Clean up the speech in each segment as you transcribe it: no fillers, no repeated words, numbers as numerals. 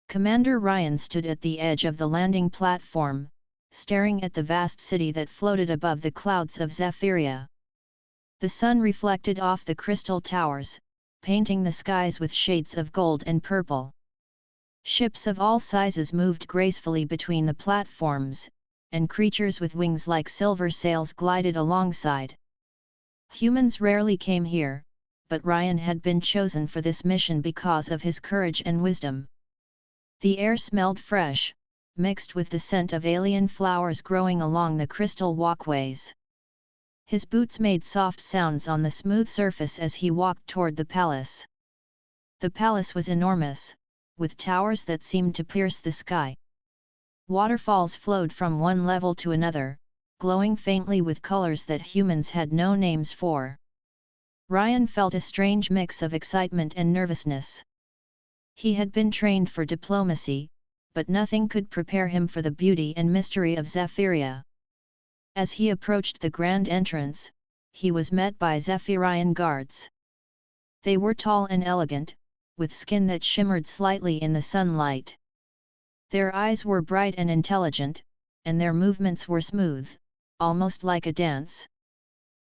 Commander Ryan stood at the edge of the landing platform, staring at the vast city that floated above the clouds of Zephyria. The sun reflected off the crystal towers, painting the skies with shades of gold and purple. Ships of all sizes moved gracefully between the platforms, and creatures with wings like silver sails glided alongside. Humans rarely came here, but Ryan had been chosen for this mission because of his courage and wisdom. The air smelled fresh, mixed with the scent of alien flowers growing along the crystal walkways. His boots made soft sounds on the smooth surface as he walked toward the palace. The palace was enormous, with towers that seemed to pierce the sky. Waterfalls flowed from one level to another, glowing faintly with colors that humans had no names for. Ryan felt a strange mix of excitement and nervousness. He had been trained for diplomacy, but nothing could prepare him for the beauty and mystery of Zephyria. As he approached the grand entrance, he was met by Zephyrian guards. They were tall and elegant, with skin that shimmered slightly in the sunlight. Their eyes were bright and intelligent, and their movements were smooth, almost like a dance.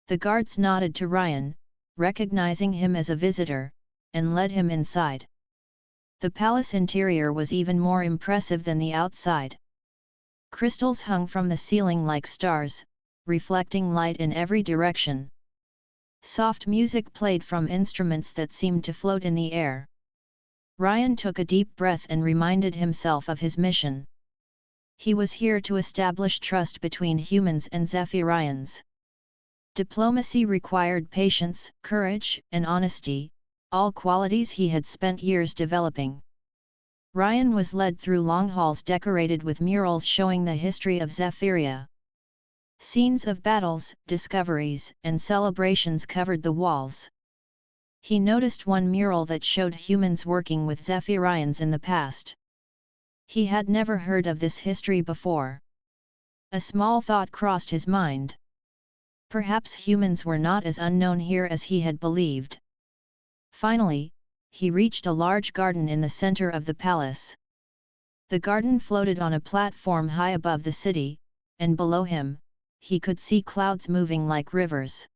The guards nodded to Ryan, recognizing him as a visitor, and led him inside. The palace interior was even more impressive than the outside. Crystals hung from the ceiling like stars, reflecting light in every direction. Soft music played from instruments that seemed to float in the air. Ryan took a deep breath and reminded himself of his mission. He was here to establish trust between humans and Zephyrians. Diplomacy required patience, courage, and honesty, all qualities he had spent years developing. Ryan was led through long halls decorated with murals showing the history of Zephyria. Scenes of battles, discoveries, and celebrations covered the walls. He noticed one mural that showed humans working with Zephyrians in the past. He had never heard of this history before. A small thought crossed his mind. Perhaps humans were not as unknown here as he had believed. Finally, he reached a large garden in the center of the palace. The garden floated on a platform high above the city, and below him, he could see clouds moving like rivers.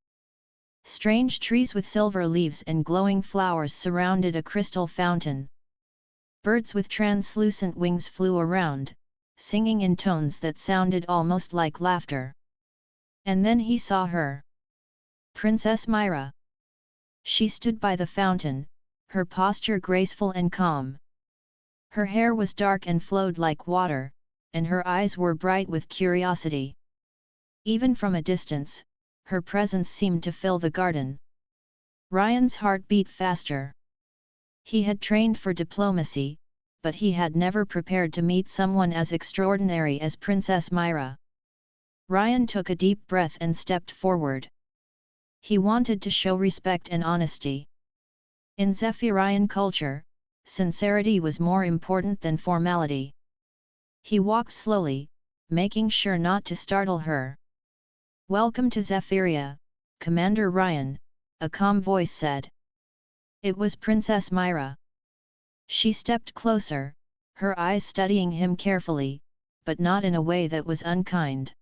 Strange trees with silver leaves and glowing flowers surrounded a crystal fountain. Birds with translucent wings flew around, singing in tones that sounded almost like laughter. And then he saw her. Princess Myra. She stood by the fountain, her posture graceful and calm. Her hair was dark and flowed like water, and her eyes were bright with curiosity. Even from a distance, her presence seemed to fill the garden. Ryan's heart beat faster. He had trained for diplomacy, but he had never prepared to meet someone as extraordinary as Princess Myra. Ryan took a deep breath and stepped forward. He wanted to show respect and honesty. In Zephyrian culture, sincerity was more important than formality. He walked slowly, making sure not to startle her. "Welcome to Zephyria, Commander Ryan," a calm voice said. It was Princess Myra. She stepped closer, her eyes studying him carefully, but not in a way that was unkind.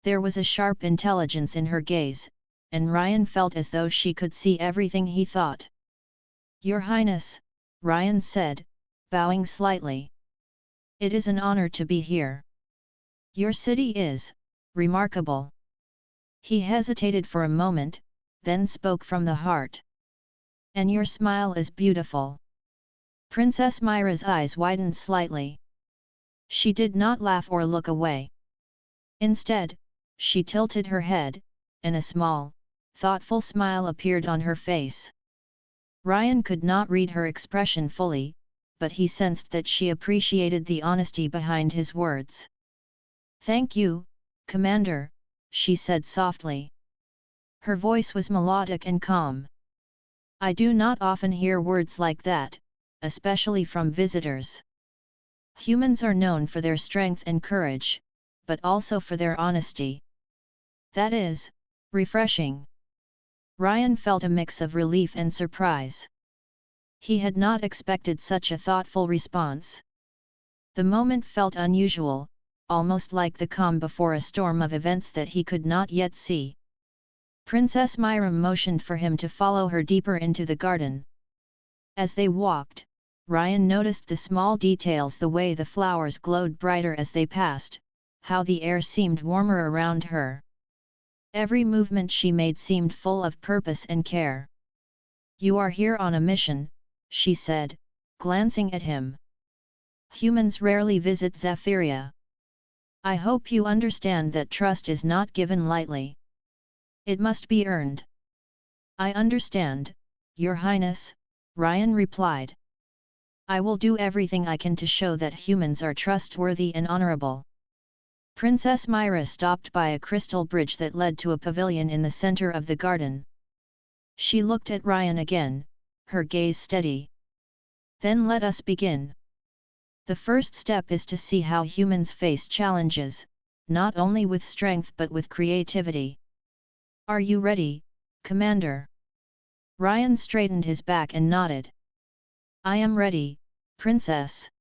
There was a sharp intelligence in her gaze, and Ryan felt as though she could see everything he thought. "Your Highness," Ryan said, bowing slightly. "It is an honor to be here. Your city is remarkable." He hesitated for a moment, then spoke from the heart. "And your smile is beautiful." Princess Myra's eyes widened slightly. She did not laugh or look away. Instead, she tilted her head, and a small, thoughtful smile appeared on her face. Ryan could not read her expression fully, but he sensed that she appreciated the honesty behind his words. "Thank you, Commander," she said softly. Her voice was melodic and calm. "I do not often hear words like that, especially from visitors. Humans are known for their strength and courage, but also for their honesty. That is refreshing." Ryan felt a mix of relief and surprise. He had not expected such a thoughtful response. The moment felt unusual, almost like the calm before a storm of events that he could not yet see. Princess Myra motioned for him to follow her deeper into the garden. As they walked, Ryan noticed the small details, the way the flowers glowed brighter as they passed, how the air seemed warmer around her. Every movement she made seemed full of purpose and care. "You are here on a mission," she said, glancing at him. "Humans rarely visit Zephyria. I hope you understand that trust is not given lightly. It must be earned." "I understand, Your Highness," Ryan replied. "I will do everything I can to show that humans are trustworthy and honorable." Princess Myra stopped by a crystal bridge that led to a pavilion in the center of the garden. She looked at Ryan again, her gaze steady. "Then let us begin. The first step is to see how humans face challenges, not only with strength but with creativity. Are you ready, Commander?" Ryan straightened his back and nodded. "I am ready, Princess."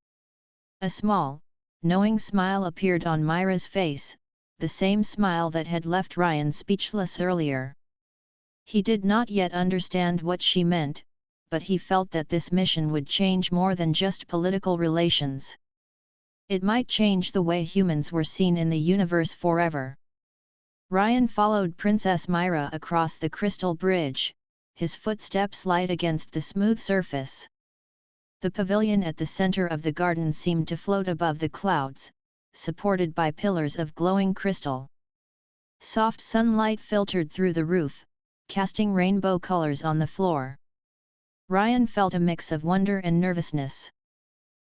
A small, knowing smile appeared on Myra's face, the same smile that had left Ryan speechless earlier. He did not yet understand what she meant, but he felt that this mission would change more than just political relations. It might change the way humans were seen in the universe forever. Ryan followed Princess Myra across the crystal bridge, his footsteps light against the smooth surface. The pavilion at the center of the garden seemed to float above the clouds, supported by pillars of glowing crystal. Soft sunlight filtered through the roof, casting rainbow colors on the floor. Ryan felt a mix of wonder and nervousness.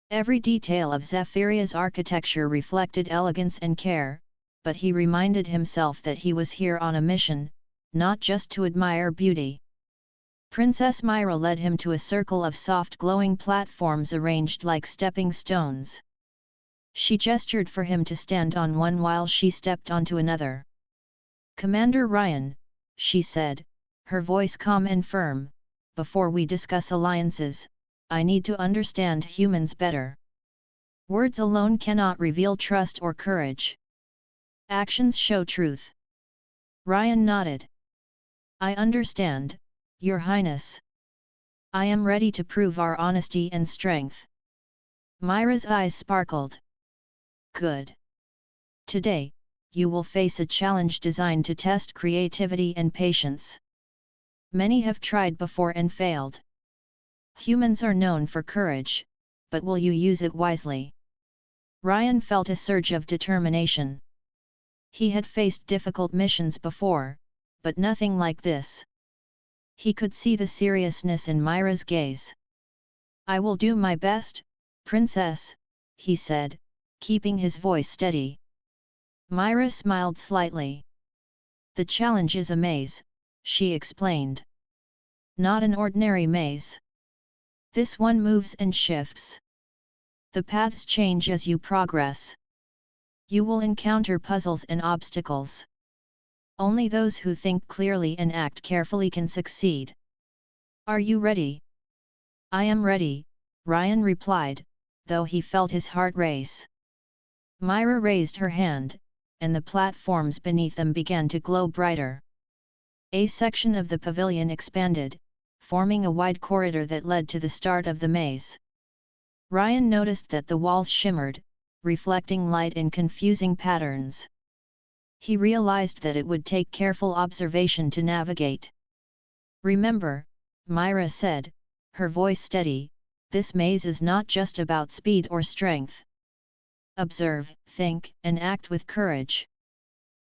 Every detail of Zephyria's architecture reflected elegance and care, but he reminded himself that he was here on a mission, not just to admire beauty. Princess Myra led him to a circle of soft glowing platforms arranged like stepping stones. She gestured for him to stand on one while she stepped onto another. "Commander Ryan," she said, her voice calm and firm, "before we discuss alliances, I need to understand humans better. Words alone cannot reveal trust or courage. Actions show truth." Ryan nodded. "I understand, Your Highness. I am ready to prove our honesty and strength." Myra's eyes sparkled. "Good. Today, you will face a challenge designed to test creativity and patience. Many have tried before and failed. Humans are known for courage, but will you use it wisely?" Ryan felt a surge of determination. He had faced difficult missions before, but nothing like this. He could see the seriousness in Myra's gaze. "I will do my best, Princess," he said, keeping his voice steady. Myra smiled slightly. "The challenge is a maze," she explained. "Not an ordinary maze. This one moves and shifts. The paths change as you progress. You will encounter puzzles and obstacles. Only those who think clearly and act carefully can succeed. Are you ready?" "I am ready," Ryan replied, though he felt his heart race. Myra raised her hand, and the platforms beneath them began to glow brighter. A section of the pavilion expanded, forming a wide corridor that led to the start of the maze. Ryan noticed that the walls shimmered, reflecting light in confusing patterns. He realized that it would take careful observation to navigate. "Remember," Myra said, her voice steady, "this maze is not just about speed or strength. Observe, think, and act with courage.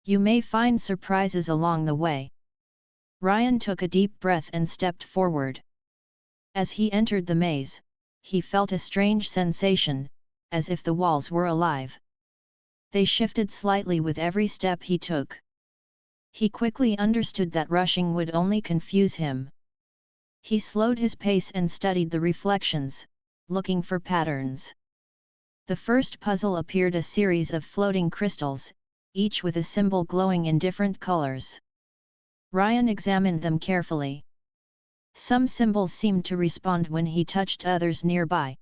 You may find surprises along the way." Ryan took a deep breath and stepped forward. As he entered the maze, he felt a strange sensation, as if the walls were alive. They shifted slightly with every step he took. He quickly understood that rushing would only confuse him. He slowed his pace and studied the reflections, looking for patterns. The first puzzle appeared, a series of floating crystals, each with a symbol glowing in different colors. Ryan examined them carefully. Some symbols seemed to respond when he touched others nearby.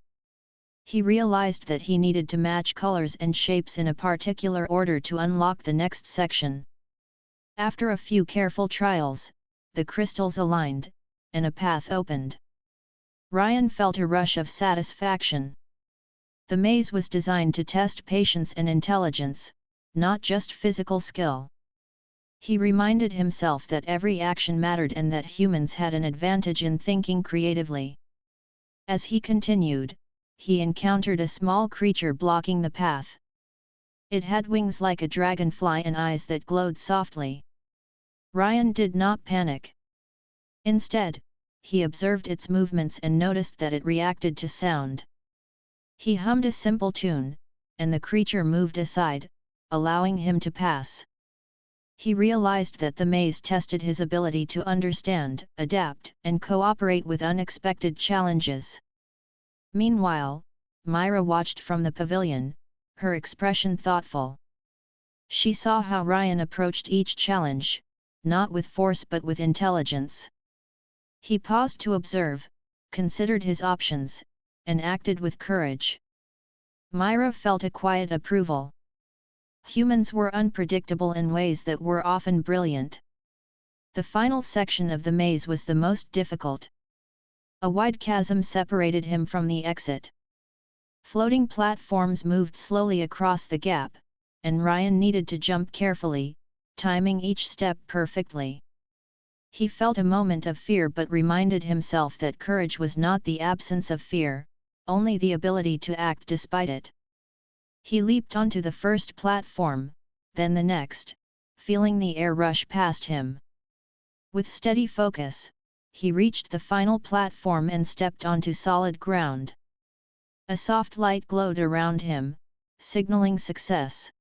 He realized that he needed to match colors and shapes in a particular order to unlock the next section. After a few careful trials, the crystals aligned, and a path opened. Ryan felt a rush of satisfaction. The maze was designed to test patience and intelligence, not just physical skill. He reminded himself that every action mattered and that humans had an advantage in thinking creatively. As he continued, he encountered a small creature blocking the path. It had wings like a dragonfly and eyes that glowed softly. Ryan did not panic. Instead, he observed its movements and noticed that it reacted to sound. He hummed a simple tune, and the creature moved aside, allowing him to pass. He realized that the maze tested his ability to understand, adapt, and cooperate with unexpected challenges. Meanwhile, Myra watched from the pavilion, her expression thoughtful. She saw how Ryan approached each challenge, not with force but with intelligence. He paused to observe, considered his options, and acted with courage. Myra felt a quiet approval. Humans were unpredictable in ways that were often brilliant. The final section of the maze was the most difficult. A wide chasm separated him from the exit. Floating platforms moved slowly across the gap, and Ryan needed to jump carefully, timing each step perfectly. He felt a moment of fear but reminded himself that courage was not the absence of fear, only the ability to act despite it. He leaped onto the first platform, then the next, feeling the air rush past him. With steady focus, he reached the final platform and stepped onto solid ground. A soft light glowed around him, signaling success.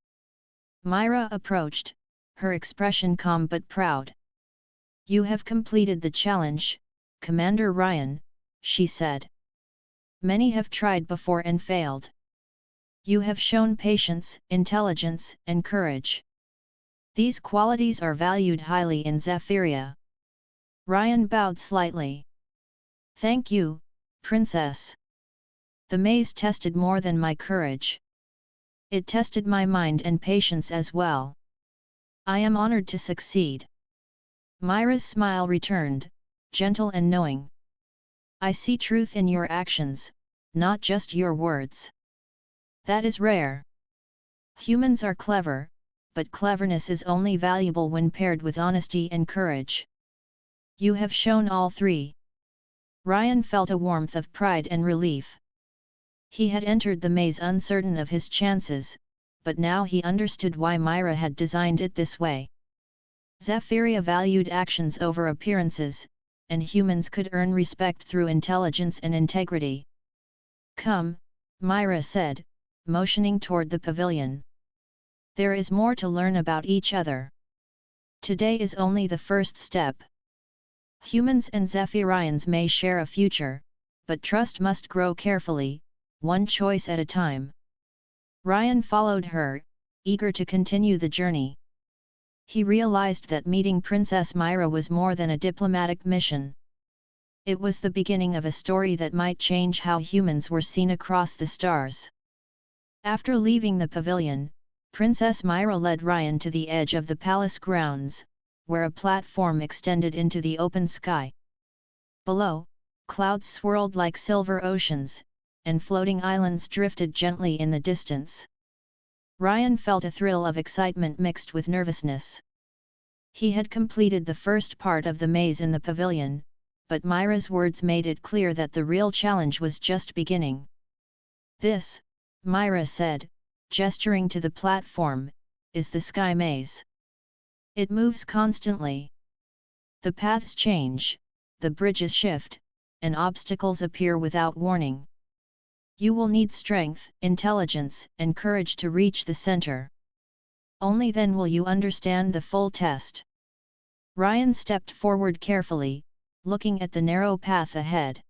Myra approached, her expression calm but proud. "You have completed the challenge, Commander Ryan," she said. "Many have tried before and failed. You have shown patience, intelligence, and courage. These qualities are valued highly in Zephyria." Ryan bowed slightly. "Thank you, Princess. The maze tested more than my courage. It tested my mind and patience as well. I am honored to succeed." Myra's smile returned, gentle and knowing. "I see truth in your actions, not just your words. That is rare. Humans are clever, but cleverness is only valuable when paired with honesty and courage. You have shown all three." Ryan felt a warmth of pride and relief. He had entered the maze uncertain of his chances, but now he understood why Myra had designed it this way. Zephyria valued actions over appearances, and humans could earn respect through intelligence and integrity. "Come," Myra said, motioning toward the pavilion. "There is more to learn about each other. Today is only the first step. Humans and Zephyrians may share a future, but trust must grow carefully, one choice at a time." Ryan followed her, eager to continue the journey. He realized that meeting Princess Myra was more than a diplomatic mission. It was the beginning of a story that might change how humans were seen across the stars. After leaving the pavilion, Princess Myra led Ryan to the edge of the palace grounds, where a platform extended into the open sky. Below, clouds swirled like silver oceans, and floating islands drifted gently in the distance. Ryan felt a thrill of excitement mixed with nervousness. He had completed the first part of the maze in the pavilion, but Myra's words made it clear that the real challenge was just beginning. "This," Myra said, gesturing to the platform, "is the sky maze. It moves constantly. The paths change, the bridges shift, and obstacles appear without warning. You will need strength, intelligence, and courage to reach the center. Only then will you understand the full test." Ryan stepped forward carefully, looking at the narrow path ahead.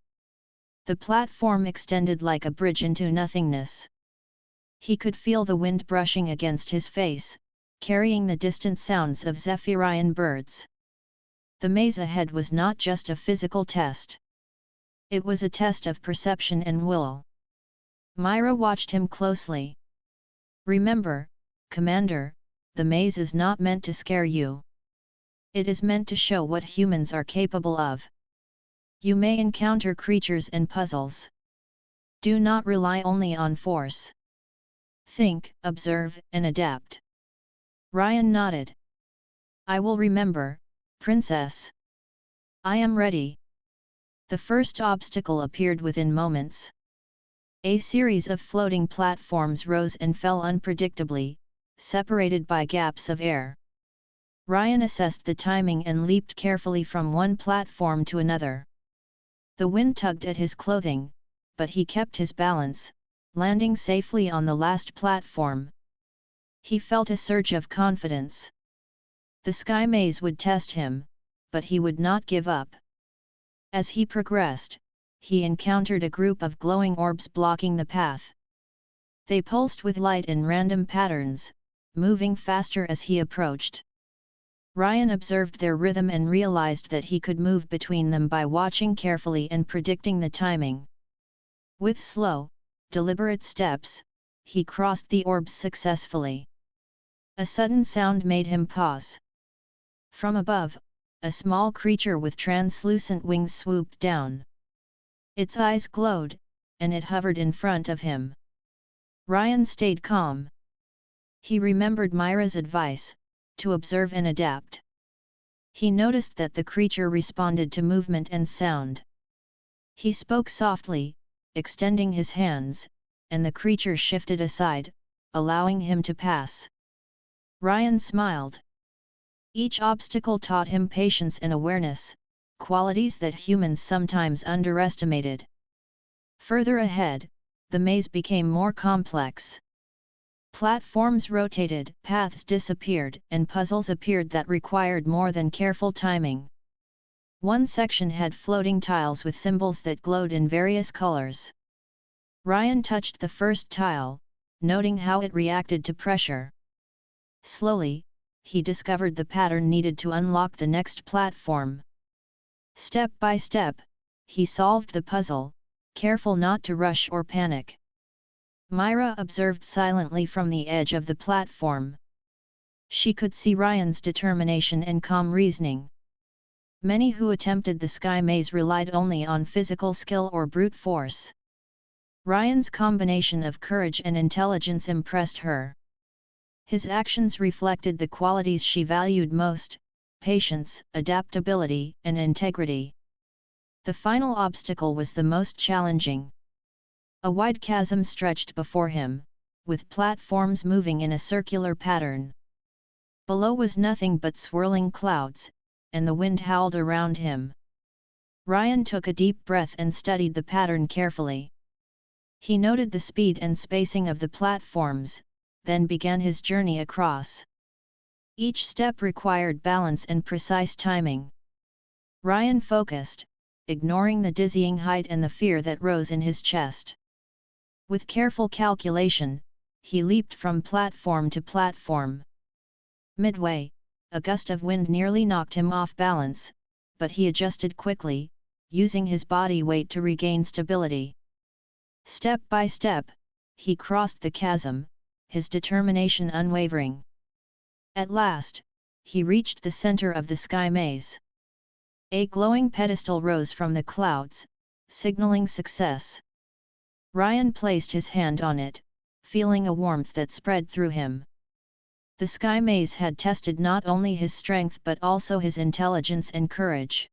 The platform extended like a bridge into nothingness. He could feel the wind brushing against his face, carrying the distant sounds of Zephyrian birds. The maze ahead was not just a physical test. It was a test of perception and will. Myra watched him closely. Remember, Commander, the maze is not meant to scare you. It is meant to show what humans are capable of. You may encounter creatures and puzzles. Do not rely only on force. Think, observe, and adapt. Ryan nodded. I will remember, Princess. I am ready. The first obstacle appeared within moments. A series of floating platforms rose and fell unpredictably, separated by gaps of air. Ryan assessed the timing and leaped carefully from one platform to another. The wind tugged at his clothing, but he kept his balance, landing safely on the last platform. He felt a surge of confidence. The sky maze would test him, but he would not give up. As he progressed, he encountered a group of glowing orbs blocking the path. They pulsed with light in random patterns, moving faster as he approached. Ryan observed their rhythm and realized that he could move between them by watching carefully and predicting the timing. With slow, deliberate steps, he crossed the orbs successfully. A sudden sound made him pause. From above, a small creature with translucent wings swooped down. Its eyes glowed, and it hovered in front of him. Ryan stayed calm. He remembered Myra's advice, to observe and adapt. He noticed that the creature responded to movement and sound. He spoke softly, extending his hands, and the creature shifted aside, allowing him to pass. Ryan smiled. Each obstacle taught him patience and awareness, qualities that humans sometimes underestimated. Further ahead, the maze became more complex. Platforms rotated, paths disappeared, and puzzles appeared that required more than careful timing. One section had floating tiles with symbols that glowed in various colors. Ryan touched the first tile, noting how it reacted to pressure. Slowly, he discovered the pattern needed to unlock the next platform. Step by step, he solved the puzzle, careful not to rush or panic. Myra observed silently from the edge of the platform. She could see Ryan's determination and calm reasoning. Many who attempted the sky maze relied only on physical skill or brute force. Ryan's combination of courage and intelligence impressed her. His actions reflected the qualities she valued most: patience, adaptability, and integrity. The final obstacle was the most challenging. A wide chasm stretched before him, with platforms moving in a circular pattern. Below was nothing but swirling clouds, and the wind howled around him. Ryan took a deep breath and studied the pattern carefully. He noted the speed and spacing of the platforms, then began his journey across. Each step required balance and precise timing. Ryan focused, ignoring the dizzying height and the fear that rose in his chest. With careful calculation, he leaped from platform to platform. Midway, a gust of wind nearly knocked him off balance, but he adjusted quickly, using his body weight to regain stability. Step by step, he crossed the chasm, his determination unwavering. At last, he reached the center of the sky maze. A glowing pedestal rose from the clouds, signaling success. Ryan placed his hand on it, feeling a warmth that spread through him. The sky maze had tested not only his strength but also his intelligence and courage.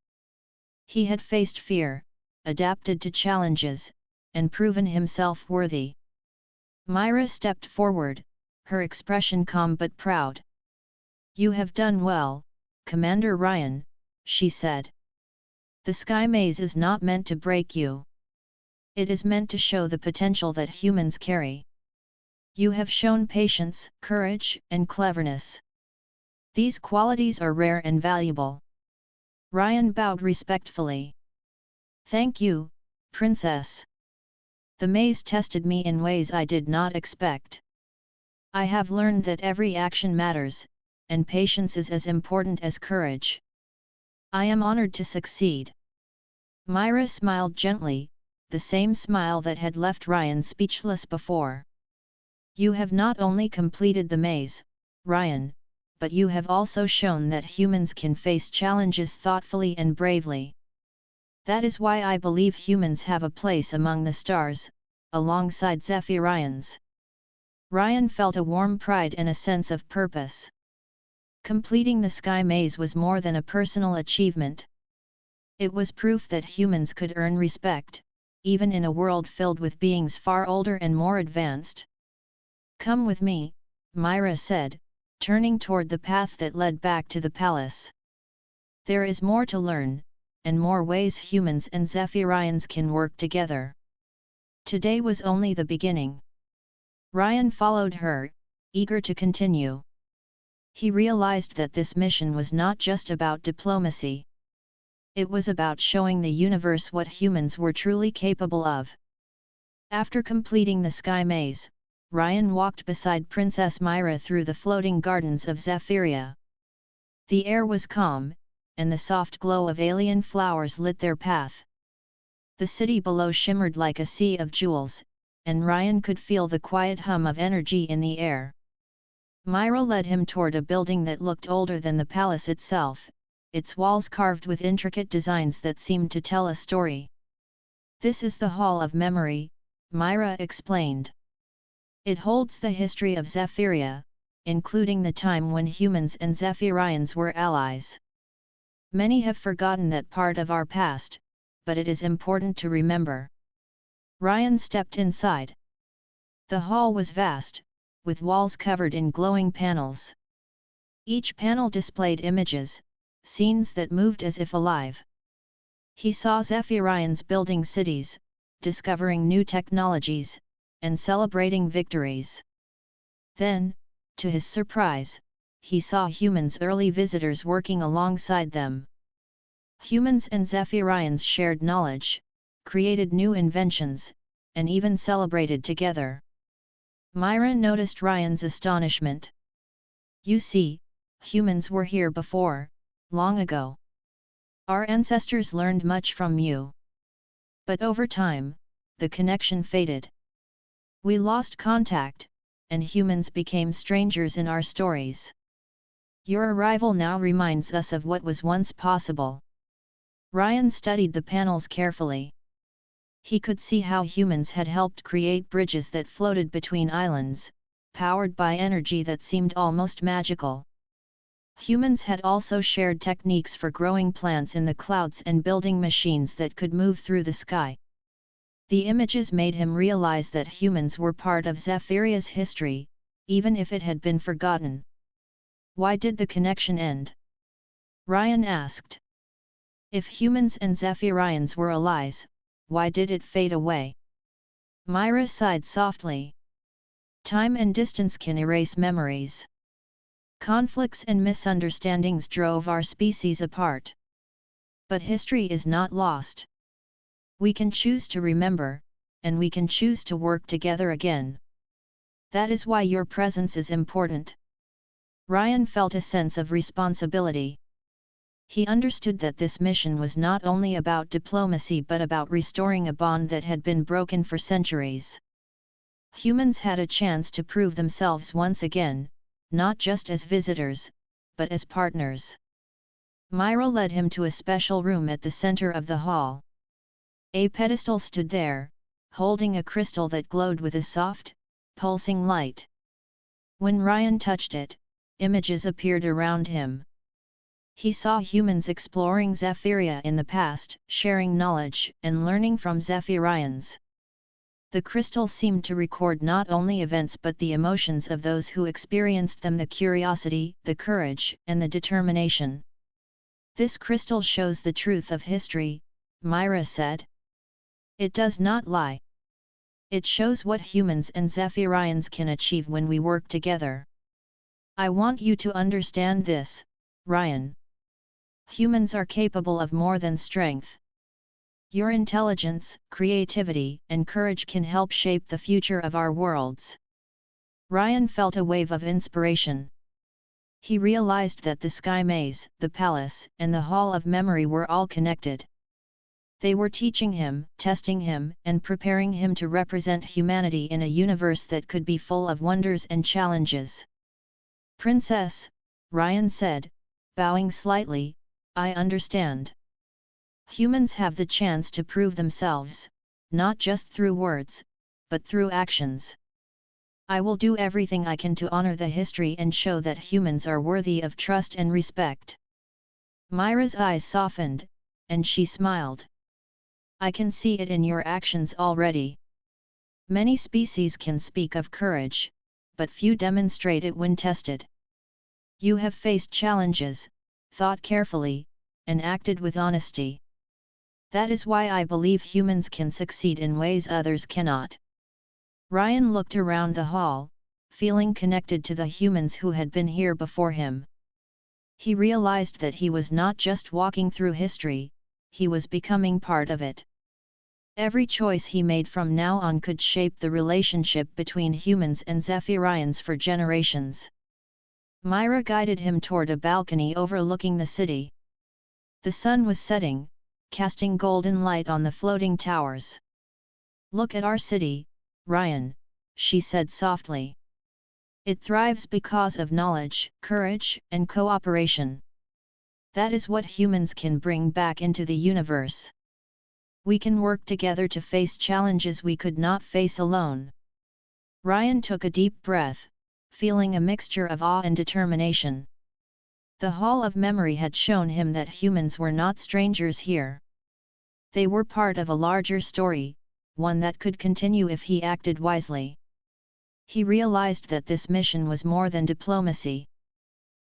He had faced fear, adapted to challenges, and proven himself worthy. Myra stepped forward, her expression calm but proud. "You have done well, Commander Ryan," she said. "The sky maze is not meant to break you. It is meant to show the potential that humans carry. You have shown patience, courage, and cleverness. These qualities are rare and valuable." Ryan bowed respectfully. "Thank you, Princess. The maze tested me in ways I did not expect. I have learned that every action matters, and patience is as important as courage." I am honored to succeed. Myra smiled gently, the same smile that had left Ryan speechless before. You have not only completed the maze, Ryan, but you have also shown that humans can face challenges thoughtfully and bravely. That is why I believe humans have a place among the stars, alongside Zephyrians. Ryan felt a warm pride and a sense of purpose. Completing the sky maze was more than a personal achievement. It was proof that humans could earn respect, even in a world filled with beings far older and more advanced. Come with me, Myra said, turning toward the path that led back to the palace. There is more to learn, and more ways humans and Zephyrians can work together. Today was only the beginning. Ryan followed her, eager to continue. He realized that this mission was not just about diplomacy. It was about showing the universe what humans were truly capable of. After completing the sky maze, Ryan walked beside Princess Myra through the floating gardens of Zephyria. The air was calm, and the soft glow of alien flowers lit their path. The city below shimmered like a sea of jewels, and Ryan could feel the quiet hum of energy in the air. Myra led him toward a building that looked older than the palace itself, its walls carved with intricate designs that seemed to tell a story. This is the Hall of Memory, Myra explained. It holds the history of Zephyria, including the time when humans and Zephyrians were allies. Many have forgotten that part of our past, but it is important to remember. Ryan stepped inside. The hall was vast, with walls covered in glowing panels. Each panel displayed images, scenes that moved as if alive. He saw Zephyrians building cities, discovering new technologies, and celebrating victories. Then, to his surprise, he saw humans' early visitors working alongside them. Humans and Zephyrians shared knowledge, created new inventions, and even celebrated together. Myra noticed Ryan's astonishment. You see, humans were here before, long ago. Our ancestors learned much from you. But over time, the connection faded. We lost contact, and humans became strangers in our stories. Your arrival now reminds us of what was once possible. Ryan studied the panels carefully. He could see how humans had helped create bridges that floated between islands, powered by energy that seemed almost magical. Humans had also shared techniques for growing plants in the clouds and building machines that could move through the sky. The images made him realize that humans were part of Zephyria's history, even if it had been forgotten. Why did the connection end? Ryan asked. If humans and Zephyrians were allies, why did it fade away? Myra sighed softly. Time and distance can erase memories. Conflicts and misunderstandings drove our species apart. But history is not lost. We can choose to remember, and we can choose to work together again. That is why your presence is important. Ryan felt a sense of responsibility. He understood that this mission was not only about diplomacy but about restoring a bond that had been broken for centuries. Humans had a chance to prove themselves once again, not just as visitors, but as partners. Myra led him to a special room at the center of the hall. A pedestal stood there, holding a crystal that glowed with a soft, pulsing light. When Ryan touched it, images appeared around him. He saw humans exploring Zephyria in the past, sharing knowledge and learning from Zephyrians. The crystal seemed to record not only events but the emotions of those who experienced them, the curiosity, the courage, and the determination. This crystal shows the truth of history, Myra said. It does not lie. It shows what humans and Zephyrians can achieve when we work together. I want you to understand this, Ryan. Humans are capable of more than strength. Your intelligence, creativity, and courage can help shape the future of our worlds. Ryan felt a wave of inspiration. He realized that the sky maze, the palace, and the hall of memory were all connected. They were teaching him, testing him, and preparing him to represent humanity in a universe that could be full of wonders and challenges. "Princess," Ryan said, bowing slightly, "I understand. Humans have the chance to prove themselves, not just through words, but through actions. I will do everything I can to honor the history and show that humans are worthy of trust and respect." Myra's eyes softened, and she smiled. "I can see it in your actions already. Many species can speak of courage, but few demonstrate it when tested. You have faced challenges, thought carefully, and acted with honesty. That is why I believe humans can succeed in ways others cannot." Ryan looked around the hall, feeling connected to the humans who had been here before him. He realized that he was not just walking through history, he was becoming part of it. Every choice he made from now on could shape the relationship between humans and Zephyrians for generations. Myra guided him toward a balcony overlooking the city. The sun was setting, casting golden light on the floating towers. "Look at our city, Ryan," she said softly. "It thrives because of knowledge, courage, and cooperation. That is what humans can bring back into the universe. We can work together to face challenges we could not face alone." Ryan took a deep breath, feeling a mixture of awe and determination. The Hall of Memory had shown him that humans were not strangers here. They were part of a larger story, one that could continue if he acted wisely. He realized that this mission was more than diplomacy.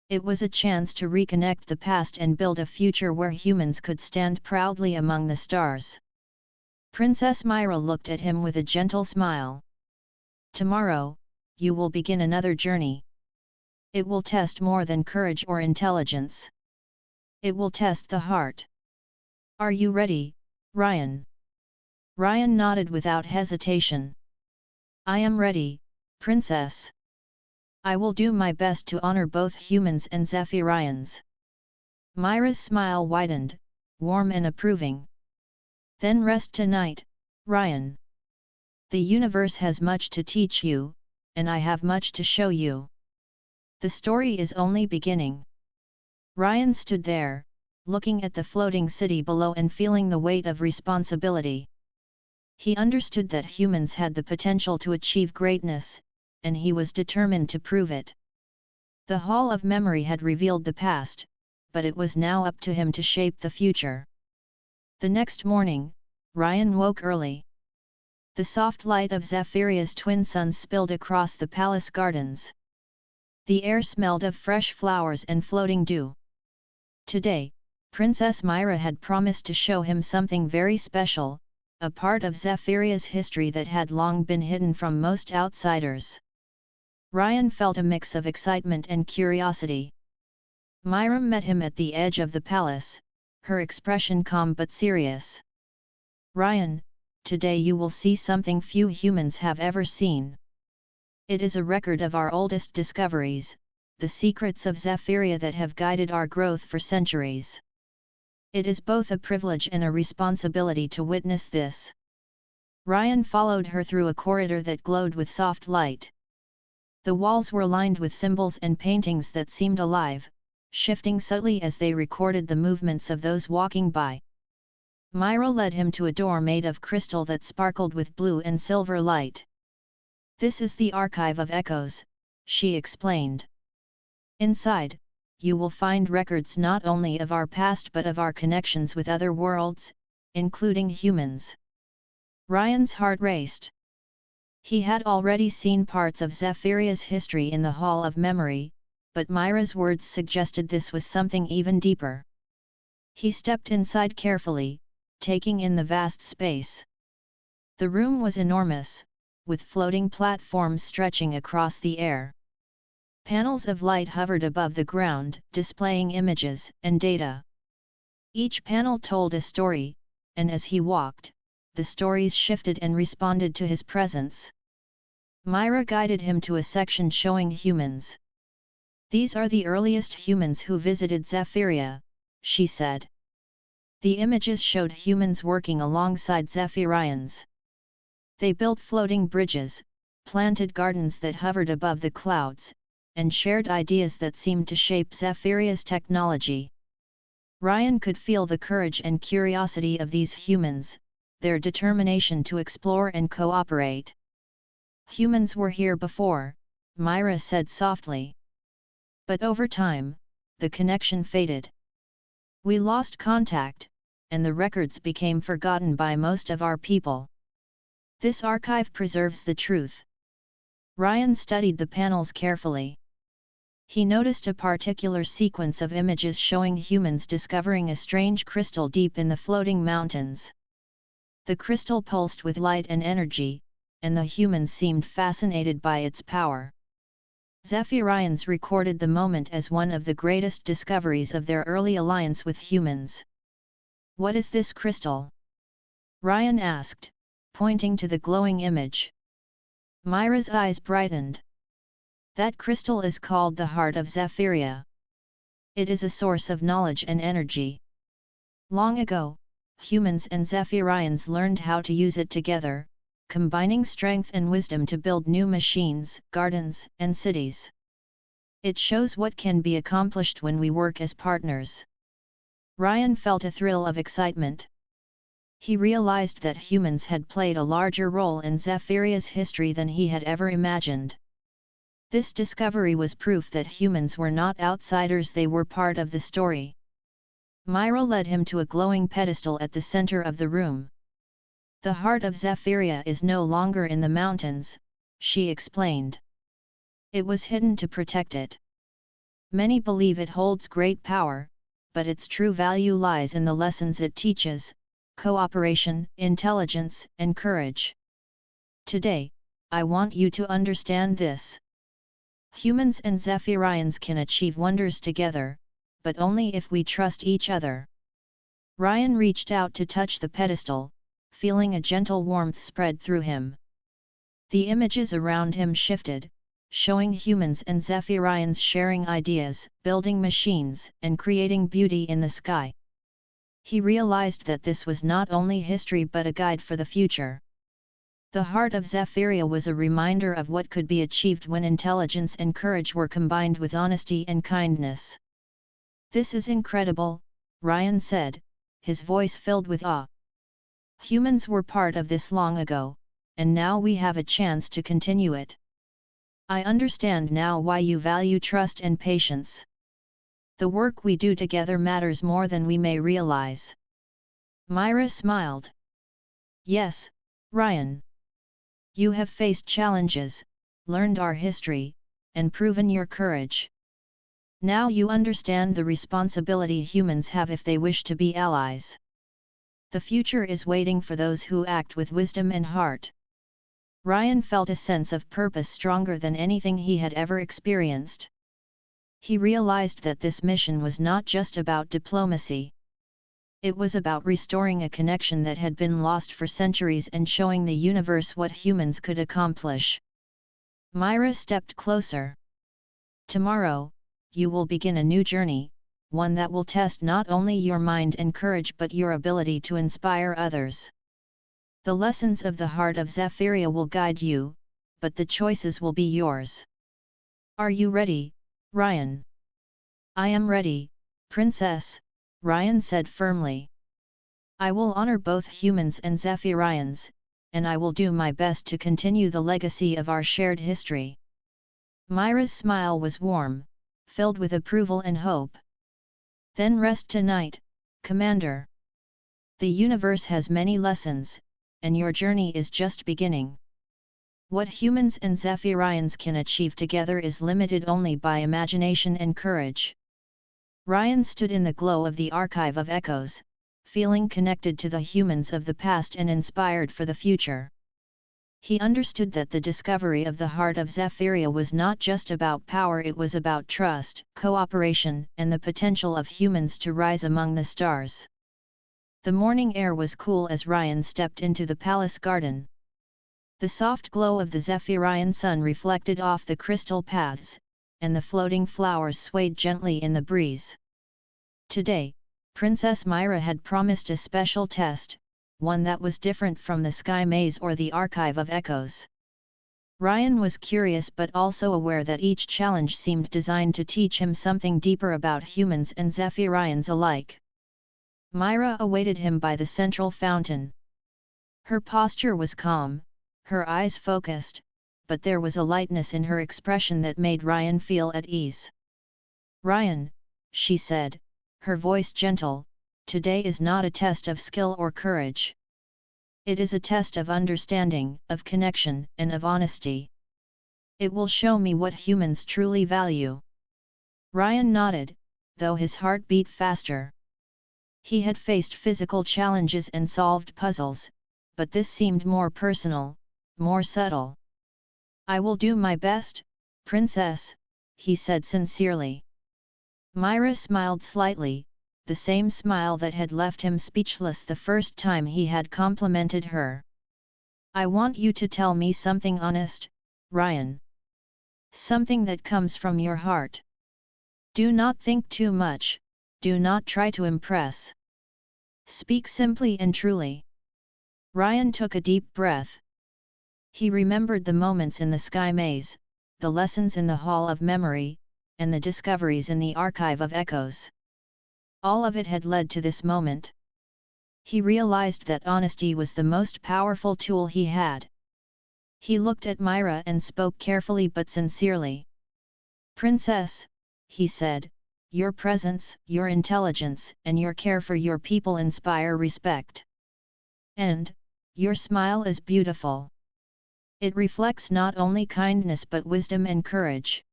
It was a chance to reconnect the past and build a future where humans could stand proudly among the stars. Princess Myra looked at him with a gentle smile. "Tomorrow, you will begin another journey. It will test more than courage or intelligence. It will test the heart. Are you ready, Ryan?" Ryan nodded without hesitation. "I am ready, Princess. I will do my best to honor both humans and Zephyrians." Myra's smile widened, warm and approving. "Then rest tonight, Ryan. The universe has much to teach you, and I have much to show you. The story is only beginning." Ryan stood there, looking at the floating city below and feeling the weight of responsibility. He understood that humans had the potential to achieve greatness, and he was determined to prove it. The Hall of Memory had revealed the past, but it was now up to him to shape the future. The next morning, Ryan woke early. The soft light of Zephyria's twin suns spilled across the palace gardens. The air smelled of fresh flowers and floating dew. Today, Princess Myra had promised to show him something very special, a part of Zephyria's history that had long been hidden from most outsiders. Ryan felt a mix of excitement and curiosity. Myra met him at the edge of the palace, her expression calm but serious. "Ryan, today you will see something few humans have ever seen. It is a record of our oldest discoveries, the secrets of Zephyria that have guided our growth for centuries. It is both a privilege and a responsibility to witness this." Ryan followed her through a corridor that glowed with soft light. The walls were lined with symbols and paintings that seemed alive, shifting subtly as they recorded the movements of those walking by. Myra led him to a door made of crystal that sparkled with blue and silver light. "This is the Archive of Echoes," she explained. "Inside, you will find records not only of our past but of our connections with other worlds, including humans." Ryan's heart raced. He had already seen parts of Zephyria's history in the Hall of Memory, but Myra's words suggested this was something even deeper. He stepped inside carefully, taking in the vast space. The room was enormous, with floating platforms stretching across the air. Panels of light hovered above the ground, displaying images and data. Each panel told a story, and as he walked, the stories shifted and responded to his presence. Myra guided him to a section showing humans. "These are the earliest humans who visited Zephyria," she said. The images showed humans working alongside Zephyrians. They built floating bridges, planted gardens that hovered above the clouds, and shared ideas that seemed to shape Zephyria's technology. Ryan could feel the courage and curiosity of these humans, their determination to explore and cooperate. "Humans were here before," Myra said softly. "But over time, the connection faded. We lost contact, and the records became forgotten by most of our people. This archive preserves the truth." Ryan studied the panels carefully. He noticed a particular sequence of images showing humans discovering a strange crystal deep in the floating mountains. The crystal pulsed with light and energy, and the humans seemed fascinated by its power. Zephyrians recorded the moment as one of the greatest discoveries of their early alliance with humans. "What is this crystal?" Ryan asked, pointing to the glowing image. Myra's eyes brightened. "That crystal is called the Heart of Zephyria. It is a source of knowledge and energy. Long ago, humans and Zephyrians learned how to use it together, combining strength and wisdom to build new machines, gardens, and cities. It shows what can be accomplished when we work as partners." Ryan felt a thrill of excitement. He realized that humans had played a larger role in Zephyria's history than he had ever imagined. This discovery was proof that humans were not outsiders, they were part of the story. Myra led him to a glowing pedestal at the center of the room. "The Heart of Zephyria is no longer in the mountains," she explained. "It was hidden to protect it. Many believe it holds great power, but its true value lies in the lessons it teaches: cooperation, intelligence, and courage. Today, I want you to understand this. Humans and Zephyrians can achieve wonders together, but only if we trust each other." Ryan reached out to touch the pedestal, feeling a gentle warmth spread through him. The images around him shifted, showing humans and Zephyrians sharing ideas, building machines, and creating beauty in the sky. He realized that this was not only history but a guide for the future. The Heart of Zephyria was a reminder of what could be achieved when intelligence and courage were combined with honesty and kindness. "This is incredible," Ryan said, his voice filled with awe. "Humans were part of this long ago, and now we have a chance to continue it. I understand now why you value trust and patience. The work we do together matters more than we may realize." Myra smiled. "Yes, Ryan. You have faced challenges, learned our history, and proven your courage. Now you understand the responsibility humans have if they wish to be allies. The future is waiting for those who act with wisdom and heart." Ryan felt a sense of purpose stronger than anything he had ever experienced. He realized that this mission was not just about diplomacy. It was about restoring a connection that had been lost for centuries and showing the universe what humans could accomplish. Myra stepped closer. "Tomorrow, you will begin a new journey, one that will test not only your mind and courage but your ability to inspire others. The lessons of the Heart of Zephyria will guide you, but the choices will be yours. Are you ready, Ryan?" "I am ready, Princess," Ryan said firmly. "I will honor both humans and Zephyrians, and I will do my best to continue the legacy of our shared history." Myra's smile was warm, filled with approval and hope. "Then rest tonight, Commander. The universe has many lessons, and your journey is just beginning. What humans and Zephyrians can achieve together is limited only by imagination and courage." Ryan stood in the glow of the archive of echoes, feeling connected to the humans of the past and inspired for the future. He understood that the discovery of the Heart of Zephyria was not just about power, it was about trust, cooperation, and the potential of humans to rise among the stars. The morning air was cool as Ryan stepped into the palace garden. The soft glow of the Zephyrian sun reflected off the crystal paths, and the floating flowers swayed gently in the breeze. Today, Princess Myra had promised a special test, one that was different from the Sky Maze or the Archive of Echoes. Ryan was curious but also aware that each challenge seemed designed to teach him something deeper about humans and Zephyrians alike. Myra awaited him by the central fountain. Her posture was calm, her eyes focused, but there was a lightness in her expression that made Ryan feel at ease. "Ryan," she said, her voice gentle, "today is not a test of skill or courage. It is a test of understanding, of connection, and of honesty. It will show me what humans truly value." Ryan nodded, though his heart beat faster. He had faced physical challenges and solved puzzles, but this seemed more personal, more subtle. "I will do my best, Princess," he said sincerely. Myra smiled slightly, the same smile that had left him speechless the first time he had complimented her. "I want you to tell me something honest, Ryan. Something that comes from your heart. Do not think too much, do not try to impress. Speak simply and truly." Ryan took a deep breath. He remembered the moments in the Sky Maze, the lessons in the Hall of Memory, and the discoveries in the Archive of Echoes. All of it had led to this moment. He realized that honesty was the most powerful tool he had. He looked at Myra and spoke carefully but sincerely. "Princess," he said, "your presence, your intelligence, and your care for your people inspire respect. And, your smile is beautiful. It reflects not only kindness but wisdom and courage.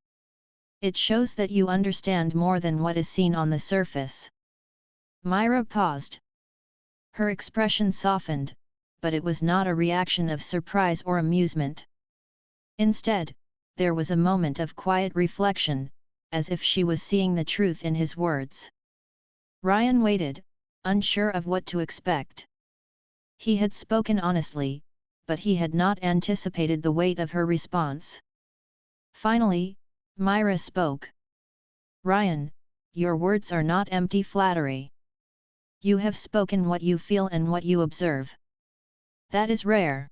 It shows that you understand more than what is seen on the surface." Myra paused. Her expression softened, but it was not a reaction of surprise or amusement. Instead, there was a moment of quiet reflection, as if she was seeing the truth in his words. Ryan waited, unsure of what to expect. He had spoken honestly, but he had not anticipated the weight of her response. Finally, Myra spoke. "Ryan, your words are not empty flattery. You have spoken what you feel and what you observe. That is rare.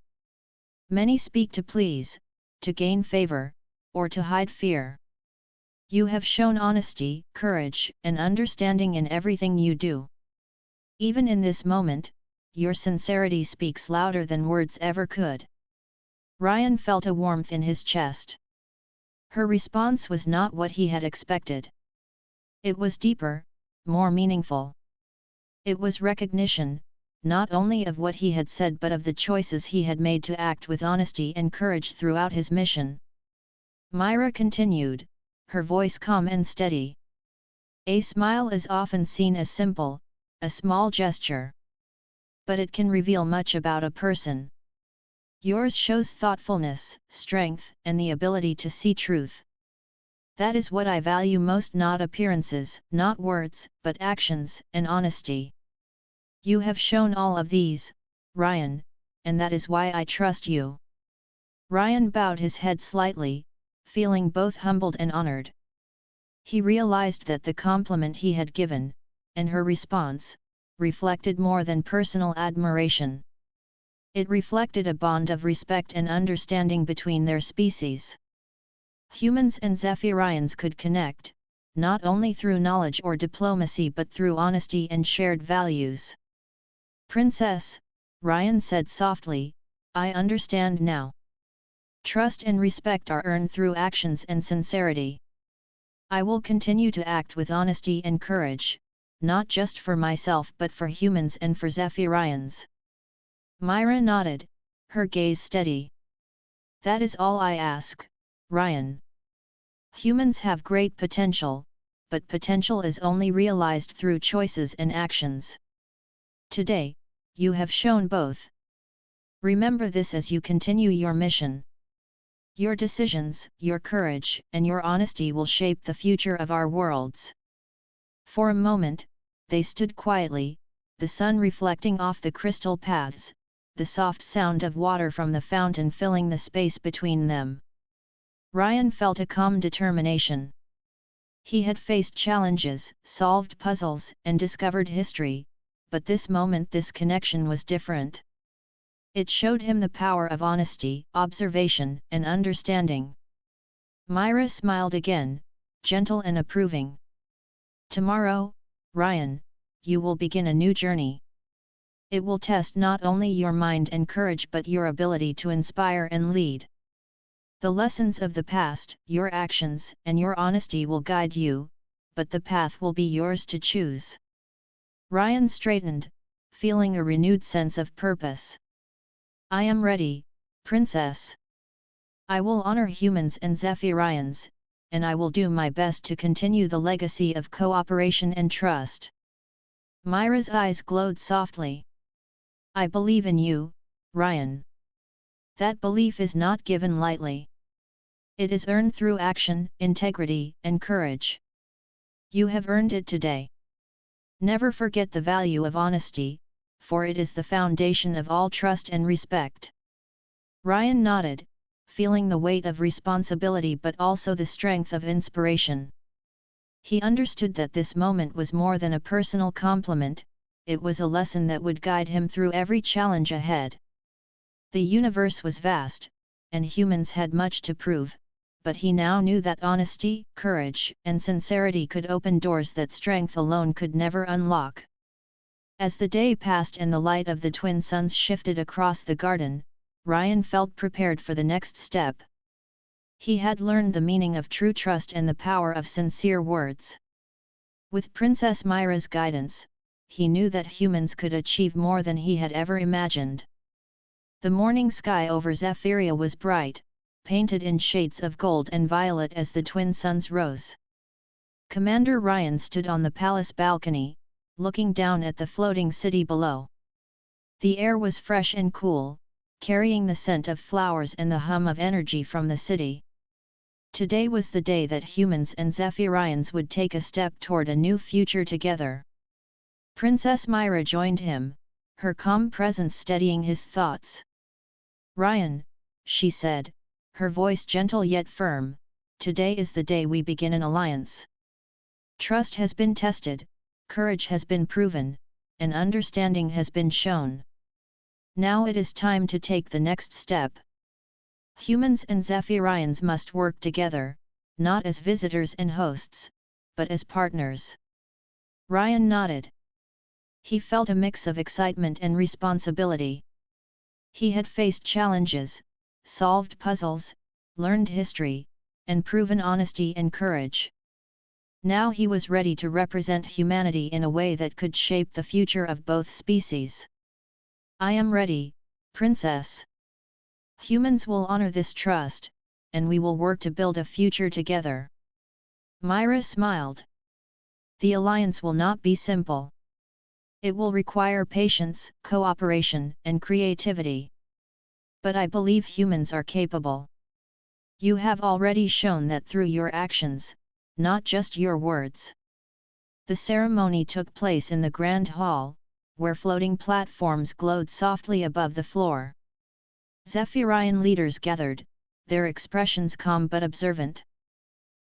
Many speak to please, to gain favor, or to hide fear. You have shown honesty, courage, and understanding in everything you do. Even in this moment, your sincerity speaks louder than words ever could." Ryan felt a warmth in his chest. Her response was not what he had expected. It was deeper, more meaningful. It was recognition, not only of what he had said but of the choices he had made to act with honesty and courage throughout his mission. Myra continued, her voice calm and steady. "A smile is often seen as simple, a small gesture. But it can reveal much about a person. Yours shows thoughtfulness, strength, and the ability to see truth. That is what I value most, not appearances, not words, but actions, and honesty. You have shown all of these, Ryan, and that is why I trust you." Ryan bowed his head slightly, feeling both humbled and honored. He realized that the compliment he had given, and her response, reflected more than personal admiration. It reflected a bond of respect and understanding between their species. Humans and Zephyrians could connect, not only through knowledge or diplomacy but through honesty and shared values. "Princess," Ryan said softly, "I understand now. Trust and respect are earned through actions and sincerity. I will continue to act with honesty and courage, not just for myself but for humans and for Zephyrians." Myra nodded, her gaze steady. "That is all I ask, Ryan. Humans have great potential, but potential is only realized through choices and actions. Today, you have shown both. Remember this as you continue your mission. Your decisions, your courage, and your honesty will shape the future of our worlds." For a moment, they stood quietly, the sun reflecting off the crystal paths, the soft sound of water from the fountain filling the space between them. Ryan felt a calm determination. He had faced challenges, solved puzzles, and discovered history, but this moment this connection was different. It showed him the power of honesty, observation, and understanding. Myra smiled again, gentle and approving. Tomorrow, Ryan, you will begin a new journey. It will test not only your mind and courage but your ability to inspire and lead. The lessons of the past, your actions, and your honesty will guide you, but the path will be yours to choose. Ryan straightened, feeling a renewed sense of purpose. I am ready, Princess. I will honor humans and Zephyrians, and I will do my best to continue the legacy of cooperation and trust. Myra's eyes glowed softly. I believe in you, Ryan. That belief is not given lightly. It is earned through action, integrity, and courage. You have earned it today. Never forget the value of honesty, for it is the foundation of all trust and respect. Ryan nodded, feeling the weight of responsibility but also the strength of inspiration. He understood that this moment was more than a personal compliment, it was a lesson that would guide him through every challenge ahead. The universe was vast, and humans had much to prove, but he now knew that honesty, courage, and sincerity could open doors that strength alone could never unlock. As the day passed and the light of the twin suns shifted across the garden, Ryan felt prepared for the next step. He had learned the meaning of true trust and the power of sincere words. With Princess Myra's guidance, he knew that humans could achieve more than he had ever imagined. The morning sky over Zephyria was bright, painted in shades of gold and violet as the twin suns rose. Commander Ryan stood on the palace balcony, looking down at the floating city below. The air was fresh and cool, carrying the scent of flowers and the hum of energy from the city. Today was the day that humans and Zephyrians would take a step toward a new future together. Princess Myra joined him, her calm presence steadying his thoughts. Ryan, she said, her voice gentle yet firm, today is the day we begin an alliance. Trust has been tested, courage has been proven, and understanding has been shown. Now it is time to take the next step. Humans and Zephyrians must work together, not as visitors and hosts, but as partners. Ryan nodded. He felt a mix of excitement and responsibility. He had faced challenges, solved puzzles, learned history, and proven honesty and courage. Now he was ready to represent humanity in a way that could shape the future of both species. I am ready, Princess. Humans will honor this trust, and we will work to build a future together. Myra smiled. The alliance will not be simple. It will require patience, cooperation, and creativity. But I believe humans are capable. You have already shown that through your actions, not just your words. The ceremony took place in the Grand Hall, where floating platforms glowed softly above the floor. Zephyrian leaders gathered, their expressions calm but observant.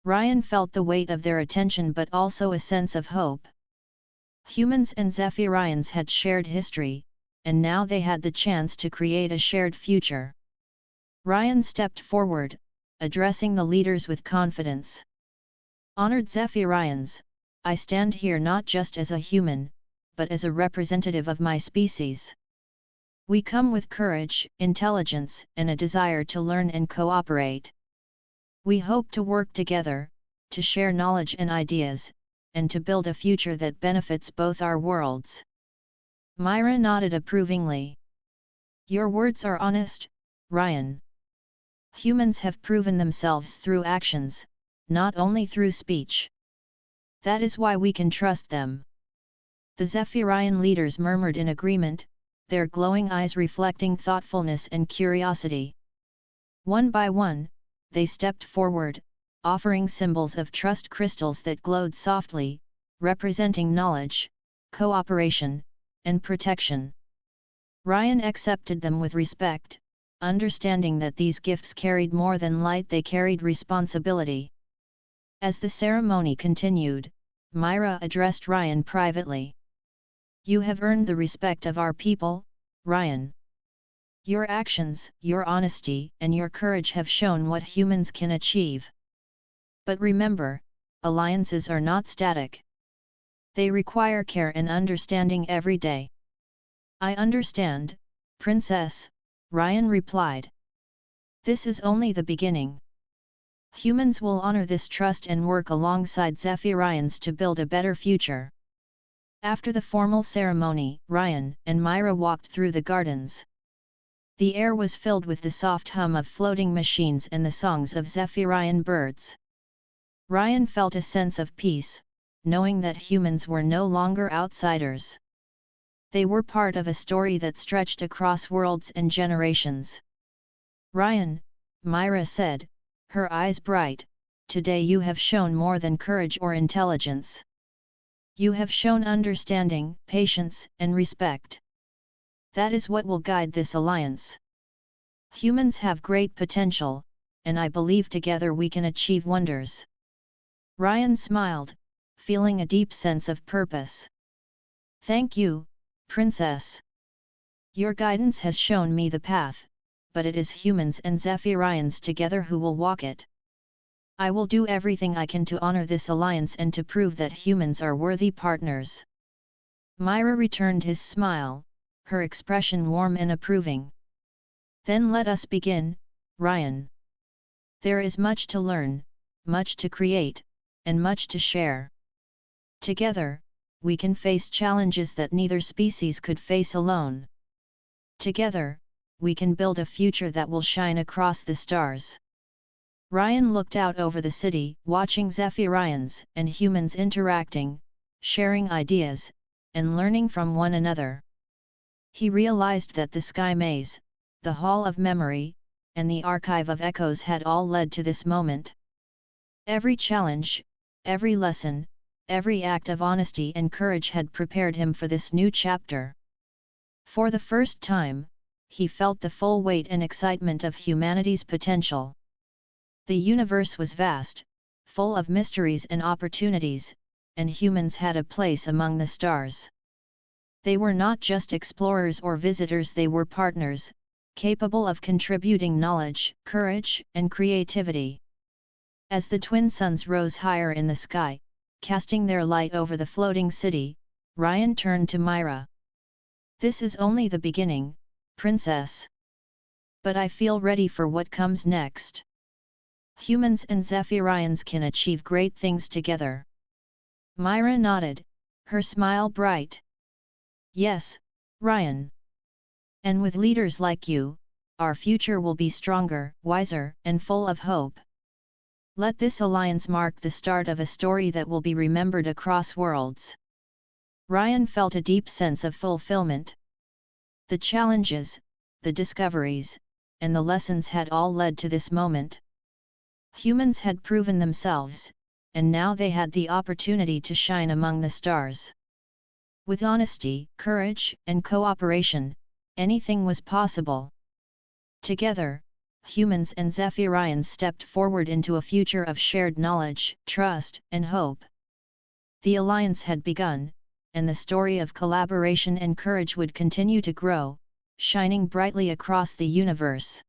Ryan felt the weight of their attention but also a sense of hope. Humans and Zephyrians had shared history, and now they had the chance to create a shared future. Ryan stepped forward, addressing the leaders with confidence. Honored Zephyrians, I stand here not just as a human, but as a representative of my species. We come with courage, intelligence, and a desire to learn and cooperate. We hope to work together, to share knowledge and ideas, and to build a future that benefits both our worlds. Myra nodded approvingly. Your words are honest, Ryan. Humans have proven themselves through actions, not only through speech. That is why we can trust them. The Zephyrian leaders murmured in agreement, their glowing eyes reflecting thoughtfulness and curiosity. One by one, they stepped forward, offering symbols of trust crystals that glowed softly, representing knowledge, cooperation, and protection. Ryan accepted them with respect, understanding that these gifts carried more than light, they carried responsibility. As the ceremony continued, Myra addressed Ryan privately. "You have earned the respect of our people, Ryan. Your actions, your honesty, and your courage have shown what humans can achieve. But remember, alliances are not static. They require care and understanding every day." "I understand, Princess," Ryan replied. "This is only the beginning. Humans will honor this trust and work alongside Zephyrians to build a better future." After the formal ceremony, Ryan and Myra walked through the gardens. The air was filled with the soft hum of floating machines and the songs of Zephyrian birds. Ryan felt a sense of peace, knowing that humans were no longer outsiders. They were part of a story that stretched across worlds and generations. "Ryan," Myra said, her eyes bright, "today you have shown more than courage or intelligence. You have shown understanding, patience, and respect. That is what will guide this alliance. Humans have great potential, and I believe together we can achieve wonders." Ryan smiled, feeling a deep sense of purpose. "Thank you, Princess. Your guidance has shown me the path, but it is humans and Zephyrians together who will walk it. I will do everything I can to honor this alliance and to prove that humans are worthy partners." Myra returned his smile, her expression warm and approving. "Then let us begin, Ryan. There is much to learn, much to create, and much to share. Together, we can face challenges that neither species could face alone. Together, we can build a future that will shine across the stars." Ryan looked out over the city, watching Zephyrians and humans interacting, sharing ideas, and learning from one another. He realized that the Sky Maze, the Hall of Memory, and the Archive of Echoes had all led to this moment. Every challenge, every lesson, every act of honesty and courage had prepared him for this new chapter. For the first time, he felt the full weight and excitement of humanity's potential. The universe was vast, full of mysteries and opportunities, and humans had a place among the stars. They were not just explorers or visitors, they were partners, capable of contributing knowledge, courage, and creativity. As the twin suns rose higher in the sky, casting their light over the floating city, Ryan turned to Myra. "This is only the beginning, Princess. But I feel ready for what comes next. Humans and Zephyrians can achieve great things together." Myra nodded, her smile bright. "Yes, Ryan. And with leaders like you, our future will be stronger, wiser, and full of hope. Let this alliance mark the start of a story that will be remembered across worlds." Ryan felt a deep sense of fulfillment. The challenges, the discoveries, and the lessons had all led to this moment. Humans had proven themselves, and now they had the opportunity to shine among the stars. With honesty, courage, and cooperation, anything was possible. Together, humans and Zephyrians stepped forward into a future of shared knowledge, trust, and hope. The alliance had begun, and the story of collaboration and courage would continue to grow, shining brightly across the universe.